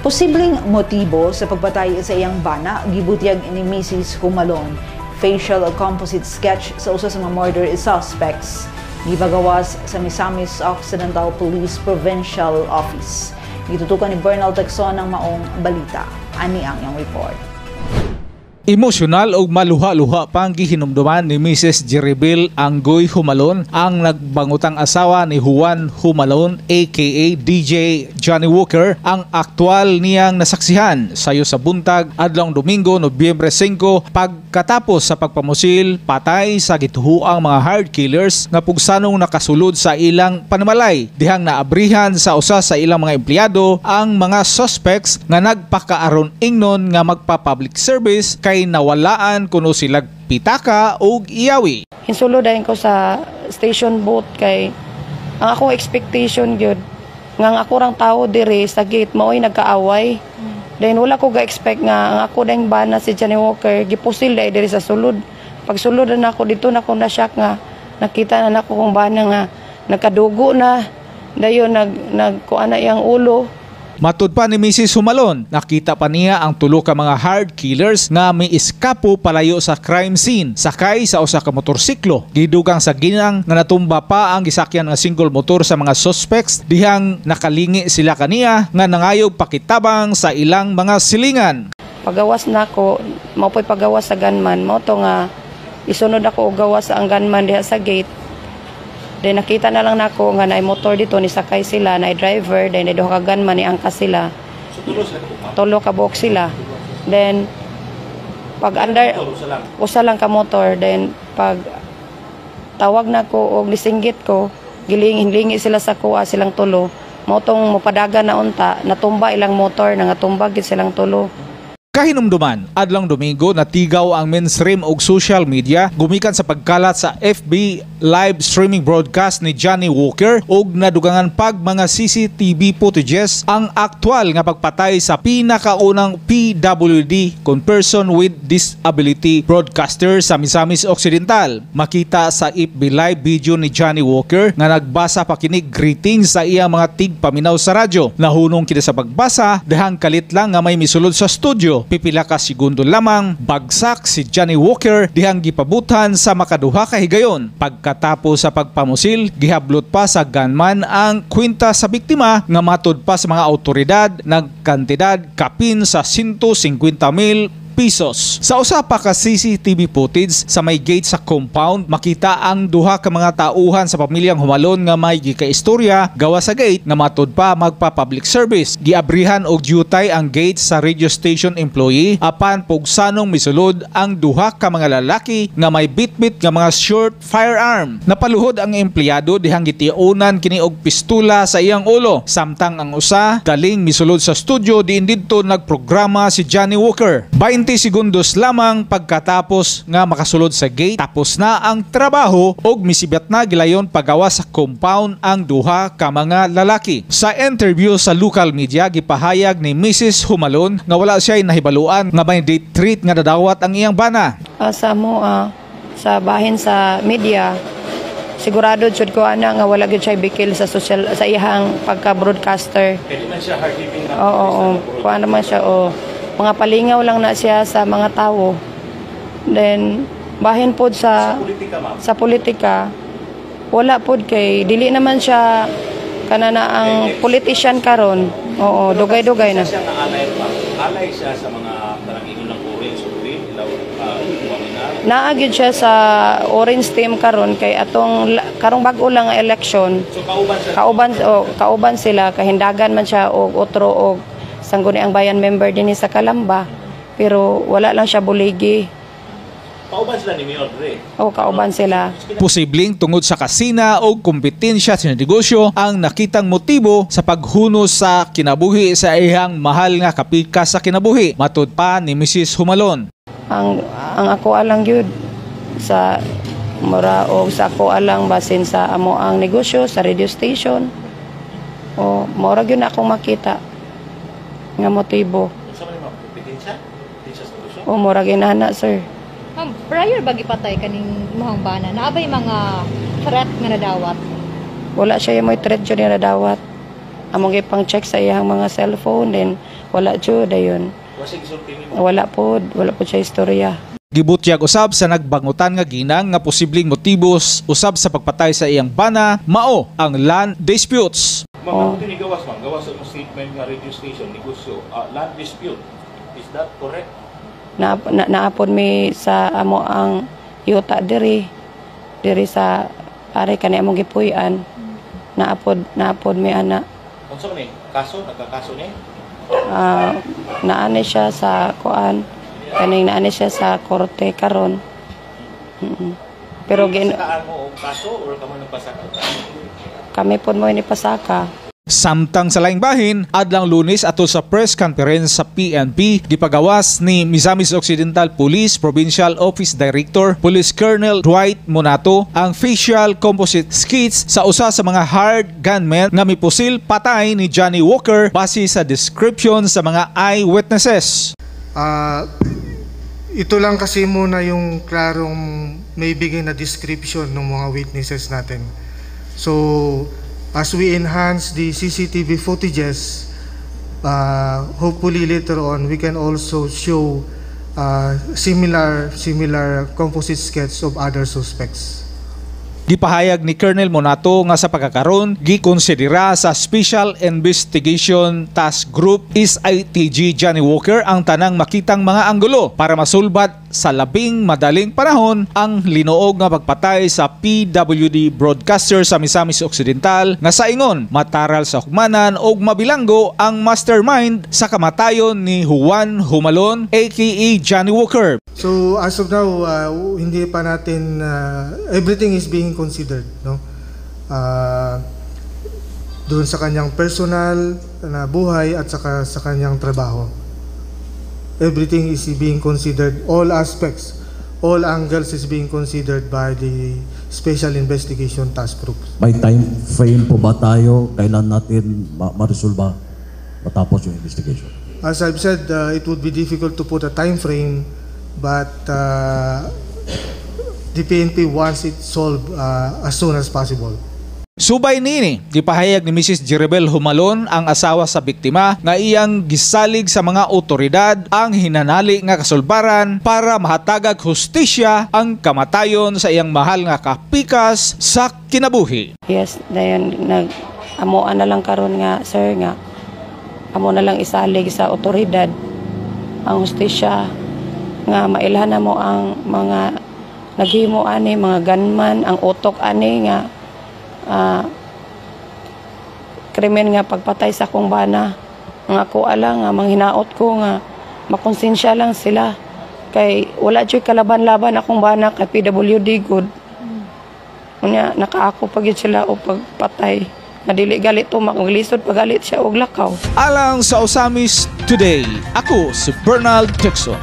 Posibleng motibo sa pagpatay sa iyang bana gibutyag ni Mrs. Humalon. Facial composite sketch sa usa sa mga murder suspects gipagawas sa Misamis Occidental Police Provincial Office. Gitutukan ni Bernal Tecson ng maong balita. Ani ang iyang report. Emosyonal o maluha-luha pang gihinumduman ni Mrs. Jeribel Anggoy Humalon ang nagbangutang asawa ni Juan Humalon aka DJ Johnny Walker ang aktwal niyang nasaksihan sayo sa buntag adlong Domingo, Nobyembre 5 pagkatapos sa pagpamusil patay sa gituhuang mga hard killers nga pugsanong nakasulod sa ilang panimalay dihang naabrihan sa usa sa ilang mga empleyado ang mga suspects nga nagpakaaron ingnon nga magpa-public service kay nawalaan kuno silag pitaka o iyawi. Hinsulod dayon ko sa station boat kay ang akong expectation gyud nga ang ako rang tawo diri sa gate mao'y nagkaaway. Then wala ko ga-expect nga ang ako dayong bana si Johnny Walker gipusil diri sa sulod. Pag sulod na ako dito na ko na shock nga nakita na nako kung bana nga nakadugo na dayon nagkuana iyang ulo. Matud pa ni Mrs. Humalon, nakita pa niya ang tulo ka mga hard killers nga may iskapo palayo sa crime scene sakay sa usa ka motorsiklo. Gidugang sa ginang nga natumba pa ang gisakyan nga single motor sa mga suspects dihang nakalingi sila kaniya nga nangayog pakitabang sa ilang mga silingan. Pagawas na ako, mao'y pagawas sa gunman, mao to nga isunod ako og gawas sa ang gunman diha sa gate. Then nakita na lang nako nga naay motor dito ni sakay sila, naay driver, then duha ka gunman ni angkas sila. Tulo ka box sila. Then pag under usa lang ka motor, then pag tawag nako og nisinggit ko, gilingi sila sa kuha silang tulo. Mao tong mopadagan na unta, natumba ilang motor, nangatumba gid silang tulo. Kahinumduman, adlong Domingo natigaw ang mainstream og social media gumikan sa pagkalat sa FB live streaming broadcast ni Johnny Walker og nadugangan pag mga CCTV footages ang aktwal nga pagpatay sa pinakaunang PWD kon person with disability broadcaster sa Misamis Occidental. Makita sa FB live video ni Johnny Walker nga nagbasa pa kini greetings sa iyang mga tigpaminaw sa radyo. Nahunong kini sa pagbasa dahang kalit lang nga may misulod sa studio. Pipila ka segundo lamang bagsak si Johnny Walker dihang gipabutan sa makaduha ka higayon. Pagkatapos sa pagpamusil, gihablot pa sa gunman ang kwenta sa biktima nga matud pa sa mga awtoridad nagkantidad kapin sa 150,000 pesos. Sa usa pa ka CCTV footage sa may gate sa compound, makita ang duha ka mga tauhan sa pamilyang Humalon nga may gikaistorya gawa sa gate nga matud pa magpa-public service. Giabrihan og jutay ang gate sa radio station employee apan pugsanong misulod ang duha ka mga lalaki nga may bitbit nga mga short firearm. Napaluhod ang empleyado dihang gitiunan kini og pistola sa iyang ulo. Samtang ang usa galing misulod sa studio diin didto nagprograma si Johnny Walker. 20 segundos lamang pagkatapos nga makasulod sa gate, tapos na ang trabaho og misibat na gilayon pagawa sa compound ang duha ka mga lalaki. Sa interview sa local media, gipahayag ni Mrs. Humalon nga wala siya nahibaluan nga may date treat nga dadawat ang iyang bana. Sa bahin sa media, sigurado jud ko ana nga wala gyud siya bikil sa social sa iyang pagka-broadcaster. Pwede man siya hard hitting. Oo, kuan naman siya mga palingaw lang na siya sa mga tao. Then bahin pod sa politika wala pod kay dili naman siya kanana ang politician karon. Oo, dugay-dugay na. Siya na alay siya sa mga parang inulang orange o green, naagid siya sa orange team karon kay atong karong bag-o lang nga election. So kauban sila kahindagan man siya og otro og sangguni ang bayan member din sa Calamba, pero wala lang siya buligi. Kauban sila ni Mayor Dre. Kauban sila. Posibleng tungod sa kasina o kompetensya sa negosyo ang nakitang motibo sa paghunos sa kinabuhi sa iyang mahal nga kapika sa kinabuhi. Matud pa ni Mrs. Humalon. Ang ako alang gyud sa mura og sa ako alang basin sa amo ang negosyo sa radio station. Mura gyud akong makita nga motibo. Sa mga kompetensya? Mura ginana, sir. Prior ba gipatay kaning muhang bana? Naabay mga threat nga nadawat? Wala siya yung may threat yun na nadawat. among gipang check sa iyang mga cellphone then wala jud dayon. Wasig sulti mo. Wala po siya istorya. Gibutyag usab sa nagbangutan nga ginang nga posibleng motibos usab sa pagpatay sa iyang bana mao ang land disputes. Ma'am, ano gawas ma'am? Gawas sa statement nga radio station, negosyo, land dispute. Is that correct? Naapod mi sa amo ang yuta diri sa ari kani among gipuy-an. Naapod mi ana. Unsa man ni? Kaso nagkakaso ni? Naani siya sa kuan. Kaning naani siya sa korte karon. Pero Sakaan mo og kaso or kamo nagpasaka? kami pod mo ini pasaka. Samtang sa laing bahin, adlang Lunes ato sa press conference sa PNP, gipagawas ni Misamis Occidental Police Provincial Office Director Police Colonel Dwight Monato ang facial composite skits sa usa sa mga hired gunmen nga mipusil patay ni Johnny Walker base sa description sa mga eyewitnesses. Ito lang kasi muna yung klarong may bigay na description ng mga witnesses natin. So, as we enhance the CCTV footages, hopefully later on we can also show similar composite sketch of other suspects. Gipahayag ni Colonel Monato nga sa pagkakaron gikonsidera sa Special Investigation Task Group SITG Johnny Walker ang tanang makitang mga anggulo para masulbat sa labing madaling panahon ang linuog nga pagpatay sa PWD broadcaster sa Misamis Occidental nga sa ingon mataral sa hukmanan og mabilanggo ang mastermind sa kamatayon ni Juan Humalon aka Johnny Walker. So as of now, hindi pa natin everything is being considered, no? Doon sa kanyang personal na buhay at saka sa kanyang trabaho. Everything is being considered, all aspects, all angles is being considered by the Special Investigation Task Group. May time frame po ba tayo? Kailan natin ma-resolve matapos yung investigation? As I've said, it would be difficult to put a time frame, but the PNP wants it solved as soon as possible. Subay nini, gipahayag ni Mrs. Jeribel Humalon ang asawa sa biktima nga iyang gisalig sa mga otoridad ang hinanali nga kasulbaran para mahatagag hustisya ang kamatayon sa iyang mahal nga kapikas sa kinabuhi. Yes, dayon amoan na lang karon nga sir nga amo na lang isalig sa otoridad ang hustisya nga mailhan na mo ang mga naghimo ani mga gunman ang utok ani nga krimen nga pagpatay sa akong bana. Ang ako nga manghinaot ko nga makonsensya lang sila kay wala jud kalaban-laban akong bana kay PWD good. Unya nakaako pag sila o pagpatay. Nadili galit to maglisod pagalit siya og lakaw. Alang sa Osamis Today, ako si Bernald Jackson.